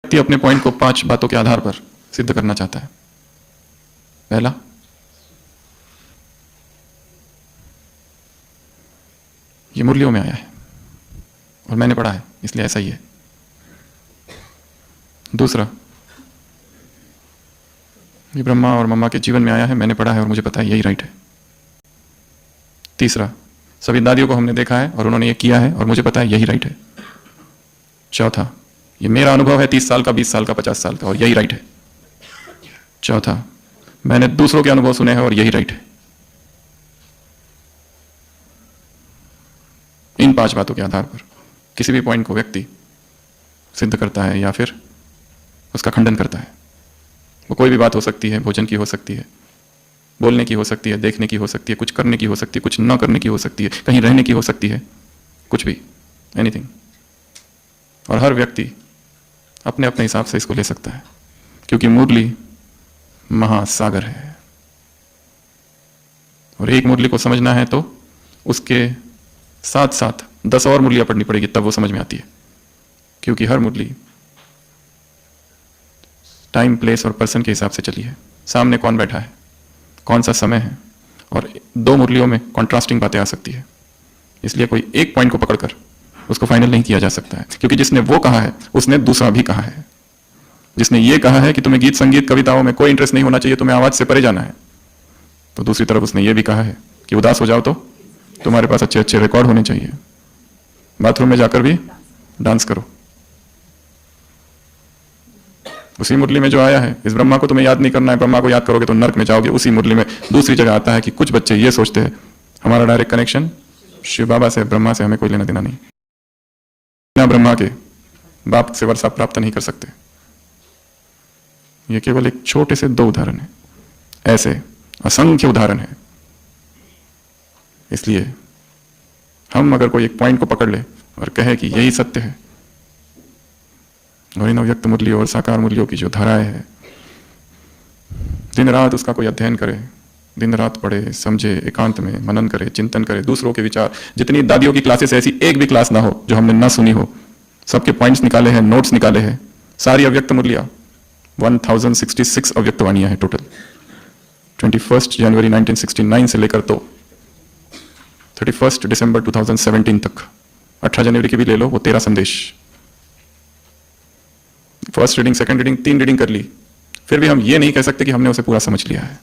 व्यक्ति अपने पॉइंट को 5 बातों के आधार पर सिद्ध करना चाहता है। पहला, ये मुरलियों में आया है और मैंने पढ़ा है इसलिए ऐसा ही है। दूसरा, ये ब्रह्मा और मम्मा के जीवन में आया है, मैंने पढ़ा है और मुझे पता है यही राइट है। तीसरा, सभी दादियों को हमने देखा है और उन्होंने ये किया है और मुझे पता है यही राइट है। चौथा, ये मेरा अनुभव है 30 साल का, 20 साल का, 50 साल का और यही राइट है। चौथा, मैंने दूसरों के अनुभव सुने हैं और यही राइट है। इन 5 बातों के आधार पर किसी भी पॉइंट को व्यक्ति सिद्ध करता है या फिर उसका खंडन करता है। वो कोई भी बात हो सकती है, भोजन की हो सकती है, बोलने की हो सकती है, देखने की हो सकती है, कुछ करने की हो सकती है, कुछ न करने की हो सकती है, कहीं रहने की हो सकती है, कुछ भी, एनीथिंग। और हर व्यक्ति अपने अपने हिसाब से इसको ले सकता है, क्योंकि मुरली महासागर है और एक मुरली को समझना है तो उसके साथ साथ 10 और मुरलियां पढ़नी पड़ेगी, तब वो समझ में आती है। क्योंकि हर मुरली टाइम, प्लेस और पर्सन के हिसाब से चली है। सामने कौन बैठा है, कौन सा समय है, और 2 मुरलियों में कॉन्ट्रास्टिंग बातें आ सकती है। इसलिए कोई एक पॉइंट को पकड़कर उसको फाइनल नहीं किया जा सकता है, क्योंकि जिसने वो कहा है उसने दूसरा भी कहा है। जिसने ये कहा है कि तुम्हें गीत संगीत कविताओं में कोई इंटरेस्ट नहीं होना चाहिए, तुम्हें आवाज से परे जाना है, तो दूसरी तरफ उसने ये भी कहा है कि उदास हो जाओ तो तुम्हारे पास अच्छे अच्छे रिकॉर्ड होने चाहिए, बाथरूम में जाकर भी डांस करो। उसी मुरली में जो आया है, इस ब्रह्मा को तुम्हें याद नहीं करना है, ब्रह्मा को याद करोगे तो नर्क में जाओगे। उसी मुरली में दूसरी जगह आता है कि कुछ बच्चे ये सोचते हैं हमारा डायरेक्ट कनेक्शन शिव बाबा से, ब्रह्मा से हमें कोई लेना देना नहीं, बिना ब्रह्मा के बाप से वर्षा प्राप्त नहीं कर सकते। ये केवल एक छोटे से 2 उदाहरण है, ऐसे असंख्य उदाहरण है। इसलिए हम अगर कोई एक पॉइंट को पकड़ ले और कहे कि यही सत्य है, और इन अव्यक्त मुरलियों और साकार मुरलियों की जो धाराएं है, दिन रात उसका कोई अध्ययन करे, दिन रात पढ़े, समझे, एकांत में मनन करे, चिंतन करे, दूसरों के विचार, जितनी दादियों की क्लासेस, ऐसी एक भी क्लास ना हो जो हमने ना सुनी हो, सबके पॉइंट्स निकाले हैं, नोट्स निकाले हैं, सारी अव्यक्त मुरलियां, 1066 अव्यक्त वाणियां हैं टोटल। 21 जनवरी 1969 से लेकर तो 31 दिसंबर 2017 तक, 18 जनवरी की भी ले लो, वो 13 संदेश। First reading, second reading, 3 reading कर ली, फिर भी हम ये नहीं कह सकते कि हमने उसे पूरा समझ लिया है।